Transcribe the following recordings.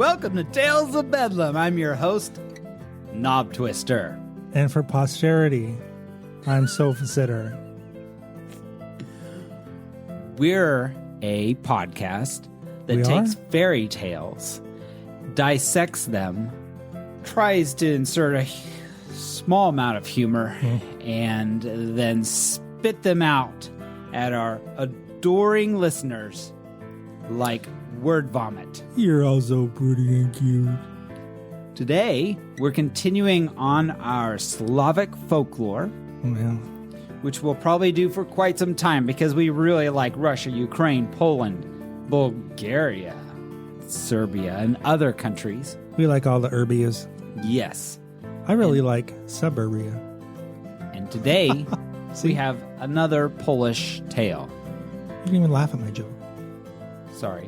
Welcome to Tales of Bedlam. I'm your host, Knob Twister. And for posterity, I'm Sofa Sitter. We're a podcast that takes fairy tales, dissects them, tries to insert a small amount of humor, and then spit them out at our adoring listeners like word vomit. You're all so pretty and cute. Today, we're continuing on our Slavic folklore, which we'll probably do for quite some time because we really like Russia, Ukraine, Poland, Bulgaria, Serbia, and other countries. We like all the herbias. Yes. I really like suburbia. And today, we have another Polish tale. You didn't even laugh at my joke. Sorry.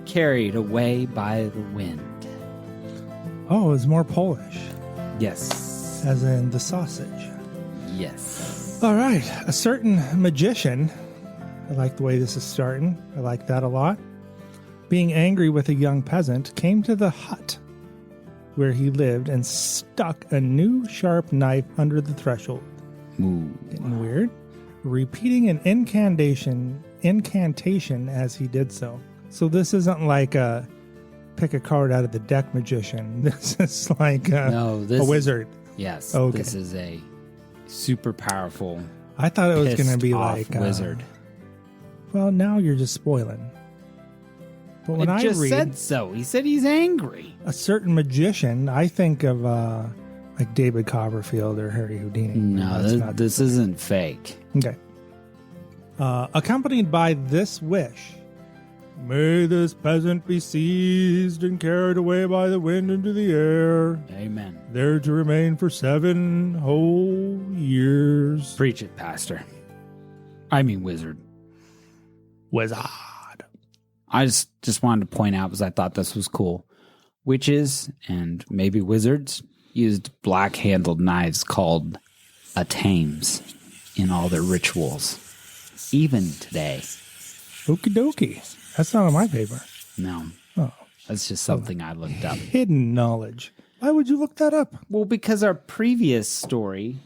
Carried away by the wind. Oh, it's more Polish. Yes. As in the sausage. Yes. All right. A certain magician, I like the way this is starting. I like that a lot. Being angry with a young peasant, came to the hut where he lived and stuck a new sharp knife under the threshold. Ooh. Getting weird. Repeating an incantation as he did so. So this isn't like a pick a card out of the deck magician. This is like a wizard. Yes. Okay. This is a super powerful. I thought it was going to be like wizard. Well, now you're just spoiling. But when I read said so. He said he's angry. A certain magician, I think of like David Copperfield or Harry Houdini. No, this isn't fake. Okay. Accompanied by this wish, may this peasant be seized and carried away by the wind into the air. Amen. There to remain for 7 whole years. Preach it, Pastor. I mean wizard. Wizard. I just wanted to point out because I thought this was cool. Witches and maybe wizards used black-handled knives called atames in all their rituals. Even today. Okie dokie. That's not on my paper. No. Oh. That's just something I looked up. Hidden knowledge. Why would you look that up? Well, because our previous story,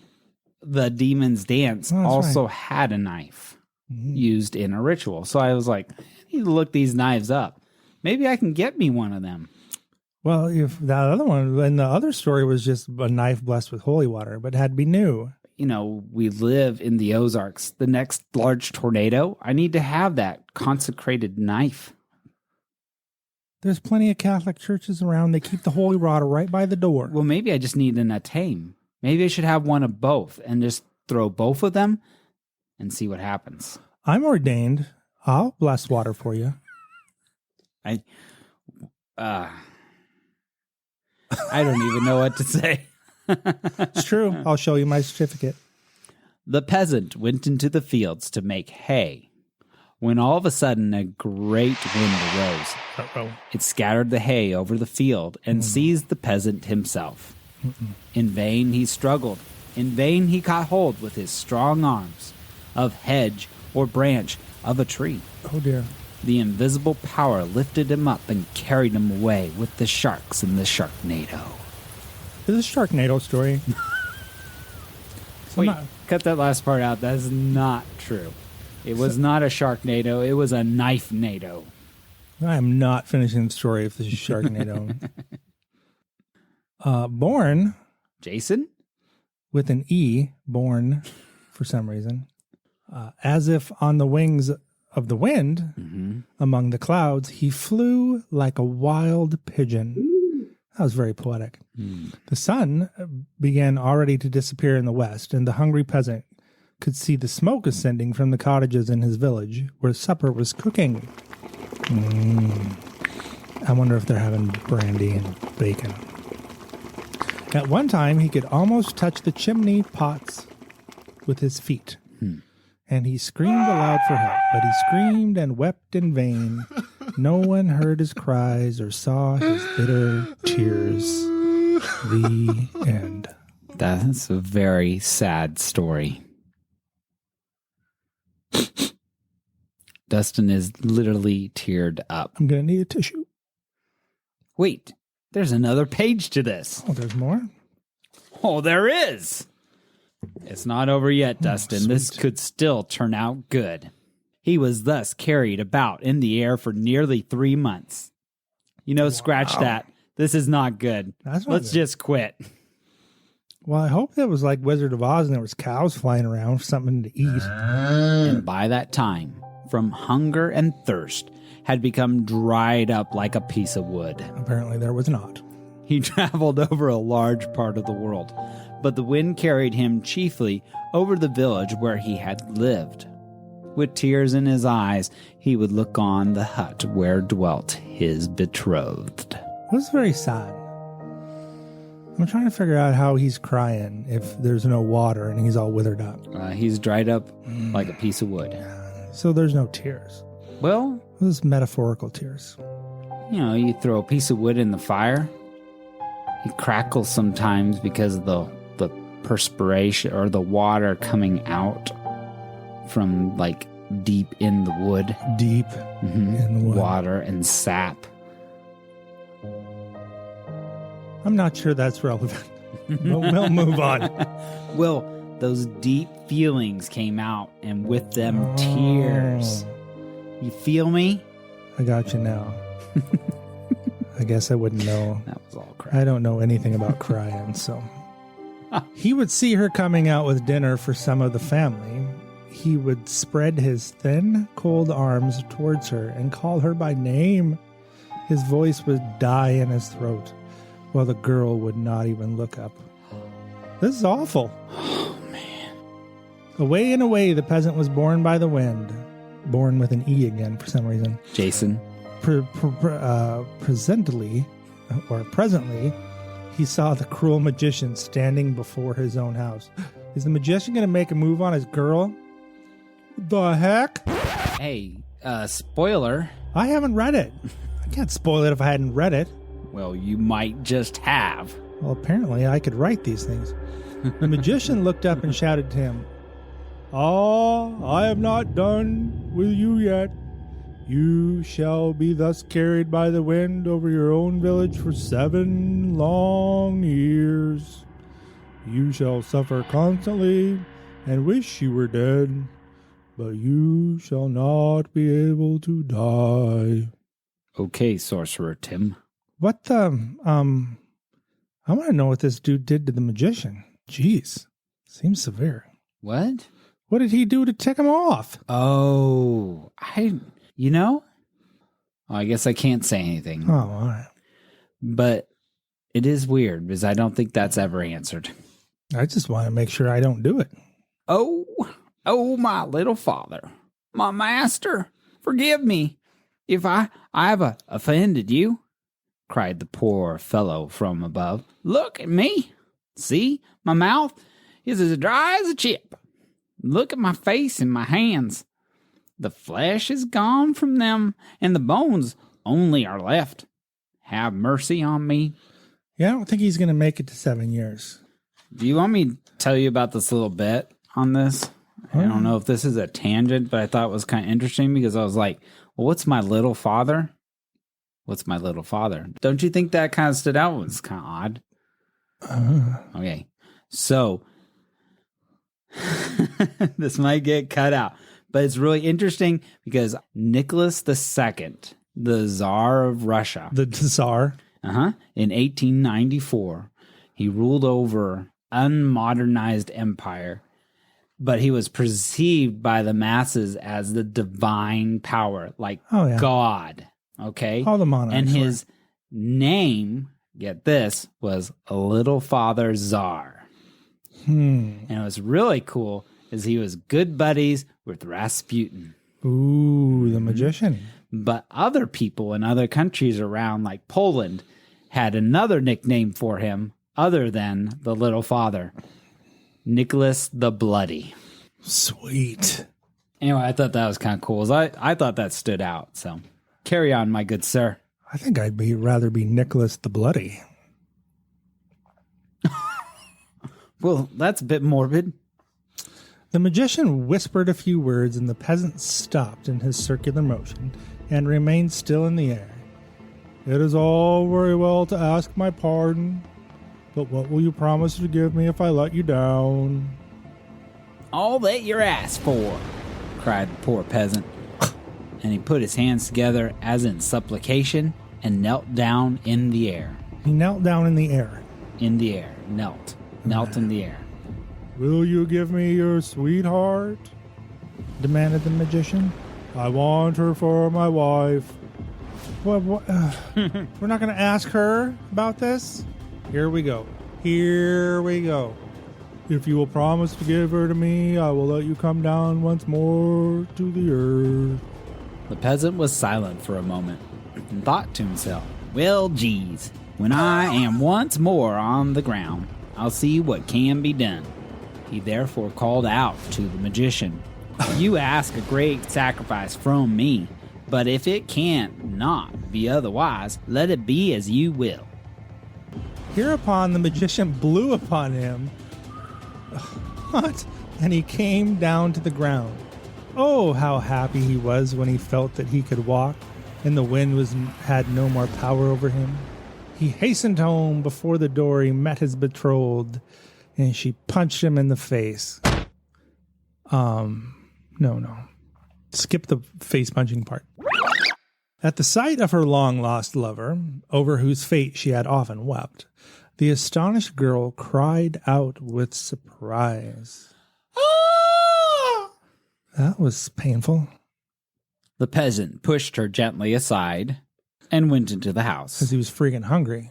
The Demon's Dance, also had a knife used in a ritual. So I was like, I need to look these knives up. Maybe I can get me one of them. Well, if that other one, and the other story was just a knife blessed with holy water, but it had to be new. You know, we live in the Ozarks. The next large tornado, I need to have that consecrated knife. There's plenty of Catholic churches around. They keep the holy water right by the door. Well, maybe I just need an atame. Maybe I should have one of both and just throw both of them and see what happens. I'm ordained. I'll bless water for you. I don't even know what to say. It's true. I'll show you my certificate. The peasant went into the fields to make hay when all of a sudden a great wind arose. Uh-oh. It scattered the hay over the field and seized the peasant himself. In vain he struggled. In vain he caught hold with his strong arms of hedge or branch of a tree. Oh, dear. The invisible power lifted him up and carried him away with the sharks in the Sharknado. Is this a Sharknado story? Wait, cut that last part out. That is not true. It was not a Sharknado. It was a knife-nado. I am not finishing the story if this is Sharknado. Born. Jason? With an E, born, for some reason. As if on the wings of the wind, among the clouds, he flew like a wild pigeon. That was very poetic. The sun began already to disappear in the west, and the hungry peasant could see the smoke ascending from the cottages in his village, where supper was cooking. I wonder if they're having brandy and bacon. At one time, he could almost touch the chimney pots with his feet. And he screamed aloud for help, but he screamed and wept in vain. No one heard his cries or saw his bitter tears. The end. That's a very sad story. Dustin is literally teared up. I'm going to need a tissue. Wait, there's another page to this. Oh, there's more? Oh, there is. It's not over yet, Dustin. This could still turn out good. He was thus carried about in the air for nearly 3 months. Scratch that. This is not good. Let's just quit. Well, I hope that was like Wizard of Oz and there was cows flying around for something to eat. And by that time, from hunger and thirst, had become dried up like a piece of wood. Apparently there was not. He traveled over a large part of the world, but the wind carried him chiefly over the village where he had lived. With tears in his eyes, he would look on the hut where dwelt his betrothed. It was very sad. I'm trying to figure out how he's crying if there's no water and he's all withered up. He's dried up like a piece of wood. So there's no tears. Well, those metaphorical tears. You throw a piece of wood in the fire. It crackles sometimes because of the perspiration or the water coming out from like deep in the wood. Deep in the wood. Water and sap. I'm not sure that's relevant. We'll move on. Well, those deep feelings came out, and with them tears. You feel me? I got you now. I guess I wouldn't know. That was all crap. I don't know anything about crying, so. He would see her coming out with dinner for some of the family. He would spread his thin, cold arms towards her and call her by name. His voice would die in his throat, while the girl would not even look up. This is awful. Oh, man. Away and away, the peasant was borne by the wind. Born with an E again for some reason. Jason. Presently, he saw the cruel magician standing before his own house. Is the magician going to make a move on his girl? The heck? Hey, spoiler. I haven't read it. I can't spoil it if I hadn't read it. Well, you might just have. Well, apparently I could write these things. The magician looked up and shouted to him, I have not done with you yet. You shall be thus carried by the wind over your own village for 7 long years. You shall suffer constantly and wish you were dead, but you shall not be able to die. Okay, Sorcerer Tim. What the, I want to know what this dude did to the magician. Jeez, seems severe. What? What did he do to tick him off? Oh, I guess I can't say anything. Oh, all right. But it is weird because I don't think that's ever answered. I just want to make sure I don't do it. Oh, my little father, my master, forgive me if I have offended you, cried the poor fellow from above. Look at me. See, my mouth is as dry as a chip. Look at my face and my hands. The flesh is gone from them, and the bones only are left. Have mercy on me. Yeah, I don't think he's going to make it to 7 years. Do you want me to tell you about this little bit on this? I don't know if this is a tangent, but I thought it was kind of interesting because I was like, well, what's my little father? What's my little father? Don't you think that kind of stood out? It was kind of odd. Okay, so this might get cut out, but it's really interesting because Nicholas II, the Tsar of Russia. The Tsar? In 1894, he ruled over unmodernized empire, but he was perceived by the masses as the divine power, like God. Okay? All the monarchs. And his name, get this, was Little Father Tsar. And it was really cool is he was good buddies with Rasputin. Ooh, the magician. But other people in other countries around, like Poland, had another nickname for him other than the Little Father. Nicholas the Bloody. Sweet. Anyway, I thought that was kind of cool. I thought that stood out. So carry on, my good sir. I think I'd rather be Nicholas the Bloody. Well, that's a bit morbid. The magician whispered a few words, and the peasant stopped in his circular motion and remained still in the air. "It is all very well to ask my pardon, but what will you promise to give me if I let you down?" "All that you're asked for," cried the poor peasant. And he put his hands together as in supplication and knelt down in the air. He knelt down in the air. In the air. Knelt in the air. "Will you give me your sweetheart?" demanded the magician. "I want her for my wife." What? We're not going to ask her about this? Here we go. "If you will promise to give her to me, I will let you come down once more to the earth." The peasant was silent for a moment and thought to himself, "Well, geez, when I am once more on the ground, I'll see what can be done." He therefore called out to the magician, "You ask a great sacrifice from me, but if it can't not be otherwise, let it be as you will." Hereupon the magician blew upon him. What? And he came down to the ground. Oh, how happy he was when he felt that he could walk, and the wind had no more power over him. He hastened home. Before the door he met his betrothed, and she punched him in the face. No. Skip the face punching part. At the sight of her long-lost lover, over whose fate she had often wept, the astonished girl cried out with surprise. "Ah!" That was painful. The peasant pushed her gently aside and went into the house. Because he was freaking hungry.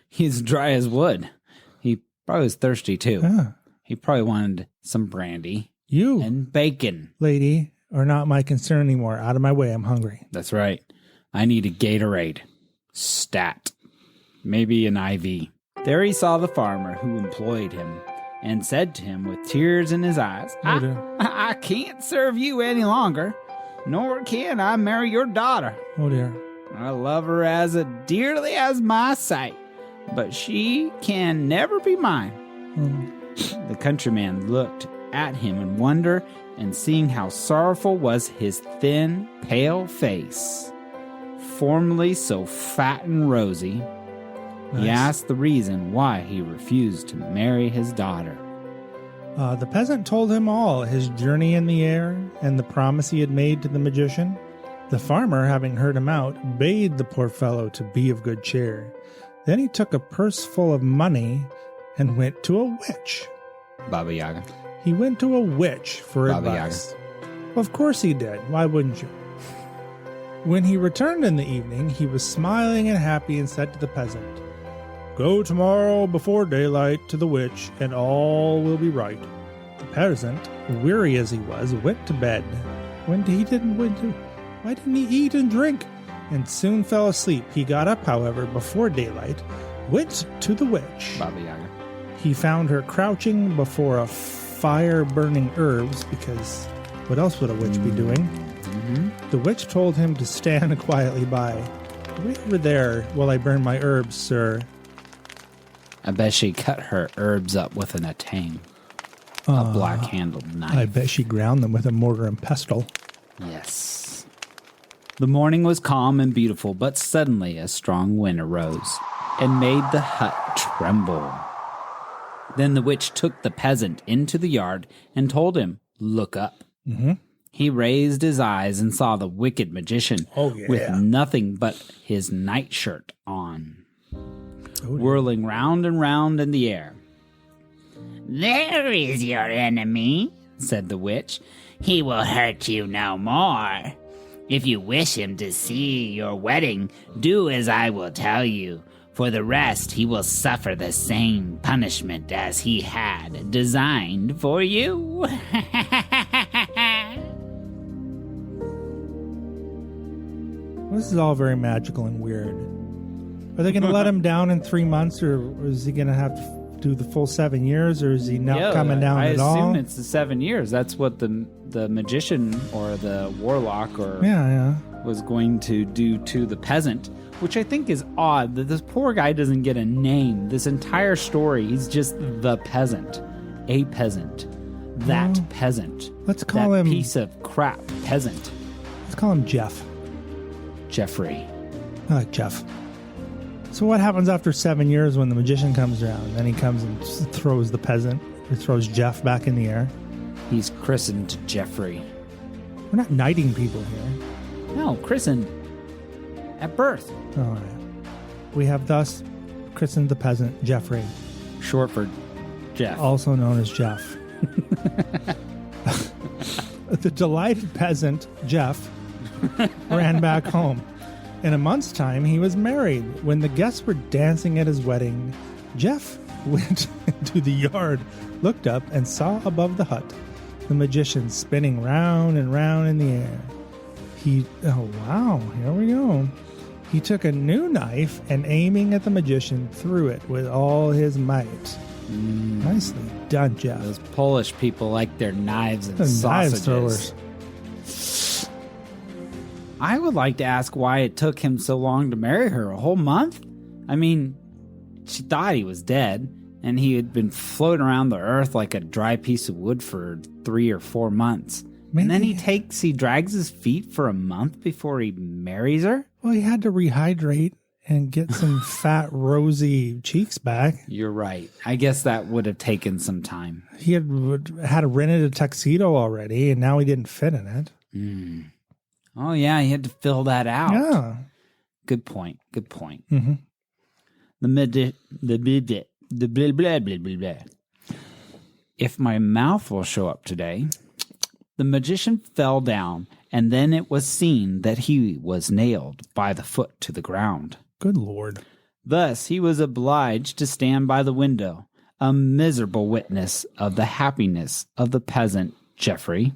He's dry as wood. He probably was thirsty, too. Yeah. He probably wanted some brandy. You, and bacon. Lady, are not my concern anymore. Out of my way, I'm hungry. That's right. I need a Gatorade. Stat. Maybe an IV. There he saw the farmer who employed him and said to him with tears in his eyes, I can't serve you any longer, nor can I marry your daughter. Oh, dear. I love her as dearly as my sight, but she can never be mine. The countryman looked at him in wonder, and seeing how sorrowful was his thin, pale face, formerly so fat and rosy, he asked the reason why he refused to marry his daughter. The peasant told him all, his journey in the air and the promise he had made to the magician. The farmer, having heard him out, bade the poor fellow to be of good cheer. Then he took a purse full of money and went to a witch. Baba Yaga. He went to a witch for Baba advice. Yaga. Of course he did. Why wouldn't you? When he returned in the evening, he was smiling and happy and said to the peasant, "Go tomorrow before daylight to the witch, and all will be right." The peasant, weary as he was, went to bed. Why didn't he eat and drink? And soon fell asleep. He got up, however, before daylight, went to the witch. Baba Yaga. He found her crouching before a fire burning herbs, because what else would a witch be doing? The witch told him to stand quietly by. "Wait over there while I burn my herbs, sir." I bet she cut her herbs up with an atang, a black-handled knife. I bet she ground them with a mortar and pestle. Yes. The morning was calm and beautiful, but suddenly a strong wind arose and made the hut tremble. Then the witch took the peasant into the yard and told him, "Look up." He raised his eyes and saw the wicked magician with nothing but his nightshirt on, whirling round and round in the air. "There is your enemy," said the witch. "He will hurt you no more. If you wish him to see your wedding, do as I will tell you. For the rest, he will suffer the same punishment as he had designed for you." This is all very magical and weird. Are they going to let him down in 3 months, or is he going to have to do the full 7 years, or is he not coming down at all? I assume it's the 7 years. That's what the magician or the warlock was going to do to the peasant, which I think is odd that this poor guy doesn't get a name. This entire story, he's just the peasant, a peasant, That Well, peasant. let's call that him piece of crap peasant. Let's call him Jeff. Jeffrey. I like Jeff. So what happens after 7 years when the magician comes around? Then he comes and throws the peasant, or throws Jeff back in the air. He's christened Jeffrey. We're not knighting people here. No, christened at birth. All right. We have thus christened the peasant Jeffrey, Short for Jeff. also known as Jeff. The delighted peasant, Jeff, ran back home. In a month's time, he was married. When the guests were dancing at his wedding, Jeff went into the yard, looked up, and saw above the hut the magician spinning round and round in the air. Oh wow, here we go. He took a new knife and, aiming at the magician, threw it with all his might. Nicely done, Jeff. Those Polish people like their knives and The knife sausages. throwers. I would like to ask why it took him so long to marry her. A whole month? I mean, she thought he was dead, and he had been floating around the earth like a dry piece of wood for 3 or 4 months. And then he drags his feet for a month before he marries her? Well, he had to rehydrate and get some fat, rosy cheeks back. You're right. I guess that would have taken some time. He had rented a tuxedo already, and now he didn't fit in it. Oh, yeah, he had to fill that out. Yeah. Good point. Good point. Mm-hmm. The blah, blah, blah, blah, blah. If my mouth will show up today, the magician fell down, and then it was seen that he was nailed by the foot to the ground. Good Lord. Thus he was obliged to stand by the window, a miserable witness of the happiness of the peasant Jeffrey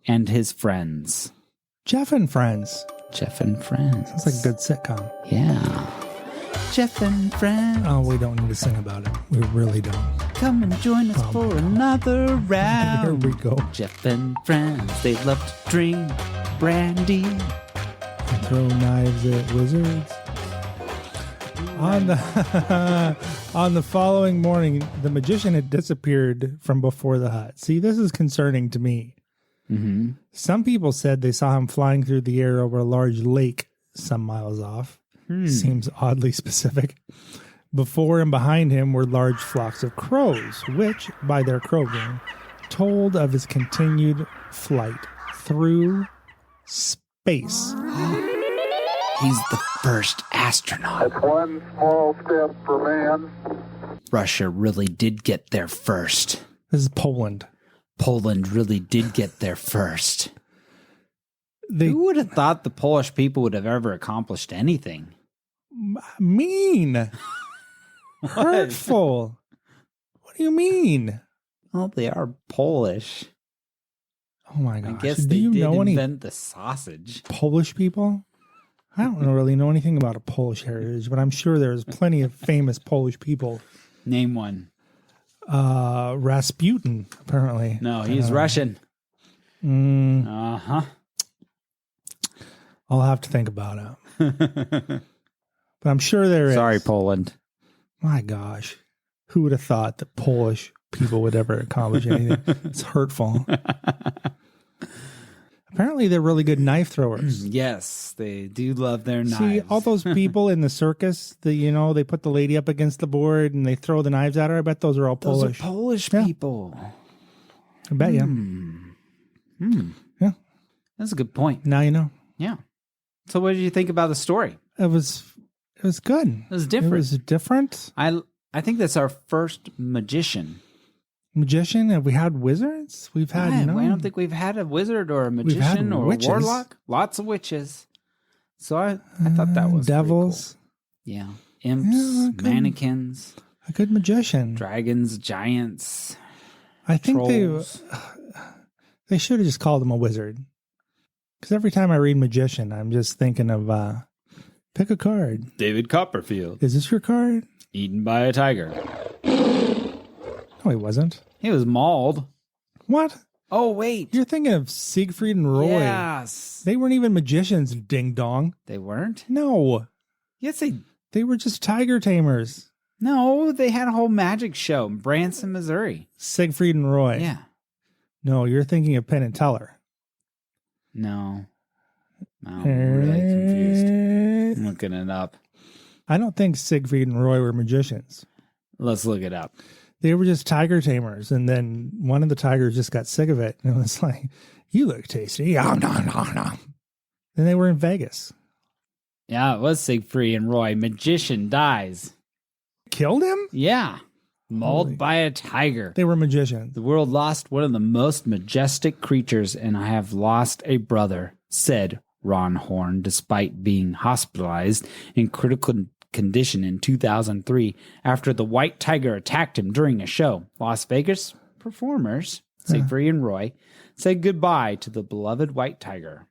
and his friends. Jeff and Friends. Jeff and Friends. Sounds like a good sitcom. Yeah. Jeff and Friends. Oh, we don't need to sing about it. We really don't. Come and join us for another round. Here we go. Jeff and Friends, they love to drink brandy. And throw knives at wizards. On the following morning, the magician had disappeared from before the hut. See, this is concerning to me. Mm-hmm. Some people said they saw him flying through the air over a large lake some miles off. Seems oddly specific. Before and behind him were large flocks of crows, which, by their crowing, told of his continued flight through space. He's the first astronaut. That's one small step for man. Russia really did get there first. This is Poland. Poland really did get there first. They Who would have thought the Polish people would have ever accomplished anything? mean, hurtful. What do you mean? Well, they are Polish. Oh my I gosh! guess Do they you did know any invent the sausage. Polish people? I don't really know anything about a Polish heritage, but I'm sure there's plenty of famous Polish people. Name one. Rasputin, apparently. No, he's Russian. Uh-huh. I'll have to think about it. But I'm sure there is. Sorry, Poland. My gosh. Who would have thought that Polish people would ever accomplish anything? It's hurtful. Apparently, they're really good knife throwers. Yes, they do love their knives. See, all those people in the circus, they put the lady up against the board and they throw the knives at her. I bet those are all Those Polish. are Polish Yeah. people. I bet you. Yeah. That's a good point. Now you know. Yeah. So what did you think about the story? It was good. It was different. It was different. I think that's our first magician. Magician? Have we had wizards? We've had I no. don't think we've had a wizard or a had magician or witches. a warlock. Lots of witches. So I thought that was devils. pretty cool. Yeah. Imps, Yeah, good. mannequins, A good magician. dragons, giants. I think trolls. they should have just called him a wizard. Because every time I read magician, I'm just thinking of pick a card. David Copperfield. Is this your card? Eaten by a tiger. No, he wasn't. He was mauled. What? Oh, wait. You're thinking of Siegfried and Roy. Yes. They weren't even magicians, ding dong. They weren't? No. Yes, They were just tiger tamers. No, they had a whole magic show in Branson, Missouri. Siegfried and Roy. Yeah. No, you're thinking of Penn and Teller. No. I'm really confused. I'm looking it up. I don't think Siegfried and Roy were magicians. Let's look it up. They were just tiger tamers, and then one of the tigers just got sick of it, and it was like, "You look tasty." Nom, nom, nom, nom. Then they were in Vegas. Yeah, it was Siegfried and Roy. Magician dies. Killed him? Yeah. Mauled Holy- by a tiger. They were magicians. The world lost one of the most majestic creatures, and I have lost a brother, said Ron Horn, despite being hospitalized in critical condition in 2003 after the white tiger attacked him during a show. Las Vegas performers, Siegfried and Roy, said goodbye to the beloved white tiger.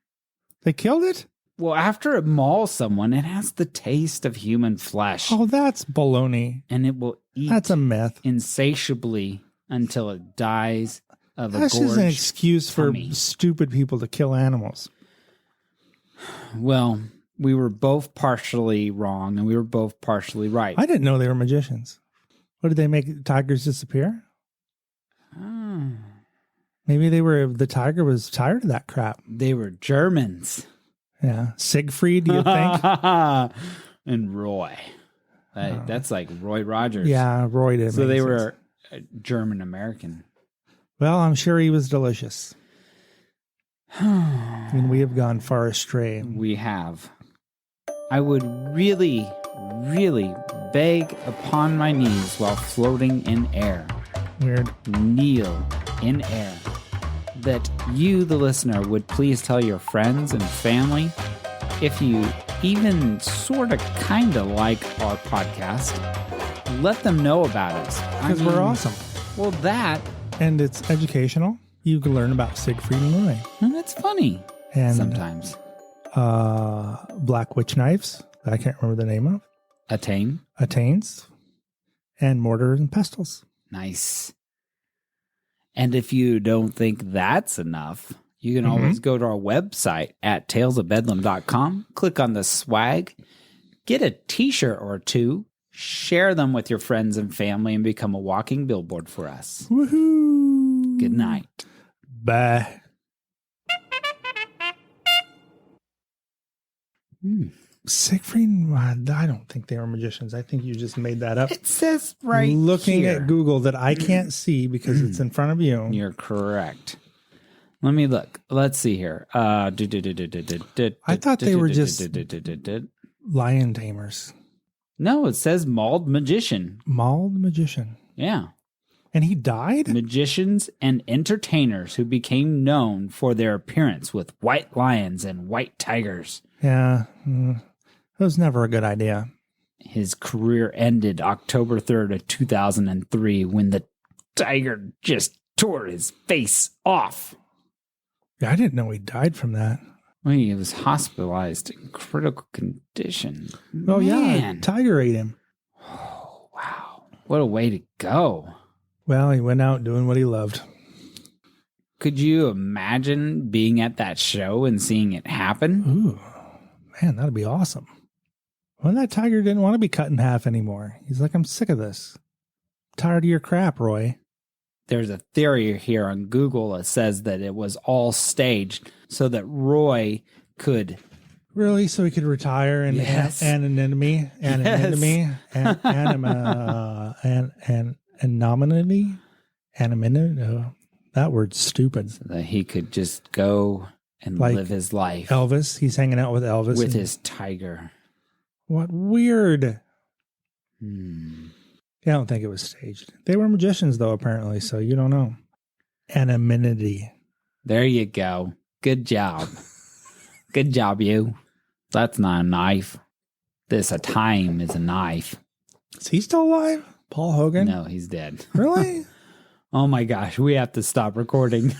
They killed it? Well, after it mauls someone, it has the taste of human flesh, Oh, that's baloney. and it will eat That's a myth. insatiably until it dies of a That's just an gorged excuse for tummy. stupid people to kill animals. Well, we were both partially wrong, and we were both partially right. I didn't know they were magicians. What, did they make tigers disappear? Maybe the tiger was tired of that crap. They were Germans. Yeah. Siegfried, do you think? And Roy. That's like Roy Rogers. Yeah, Roy did. So make they sense. were German American. Well, I'm sure he was delicious. I mean, we have gone far astray. We have. I would really, really beg upon my knees while floating in air, Weird. kneel in air, that you, the listener, would please tell your friends and family, if you even sort of kind of like our podcast, let them know about us. Because we're awesome. Well, that, And it's educational. You can learn about Siegfried and Roy. and it's funny And sometimes. Black witch knives that I can't remember the name of. Attain. Attains. And mortar and pestles. Nice. And if you don't think that's enough, you can always go to our website at talesofbedlam.com, click on the swag, get a t-shirt or two, share them with your friends and family, and become a walking billboard for us. Woohoo! Good night. Bye. Siegfried and I don't think they were magicians. I think you just made that up. It says right Looking here. at Google that I can't see because it's in front of you. You're correct. Let me look. Let's see here. I thought they were just lion tamers. No, it says mauled magician. Mauled magician. Yeah. And he died? Magicians and entertainers who became known for their appearance with white lions and white tigers. Yeah. It was never a good idea. His career ended October 3rd of 2003 when the tiger just tore his face off. Yeah, I didn't know he died from that. Well, he was hospitalized in critical condition. Oh, yeah. Man. Tiger ate him. Oh, wow. What a way to go. Well, he went out doing what he loved. Could you imagine being at that show and seeing it happen? Ooh, man, that'd be awesome. Well, that tiger didn't want to be cut in half anymore. He's like, I'm sick of this. Tired of your crap, Roy. There's a theory here on Google that says that it was all staged so that Roy could... Really? So he could retire and Yes. anonymity? Anonymity? Anonymity? Anonymity? That word's stupid. So that he could just go and Like live his life Elvis? He's hanging out with Elvis. with and- his tiger. What weird. Hmm. Yeah, I don't think it was staged. They were magicians, though, apparently, so you don't know. Anonymity. There you go. Good job. Good job, you. That's not a knife. A time is a knife. Is he still alive? Paul Hogan? No, he's dead. Really? Oh my gosh, we have to stop recording.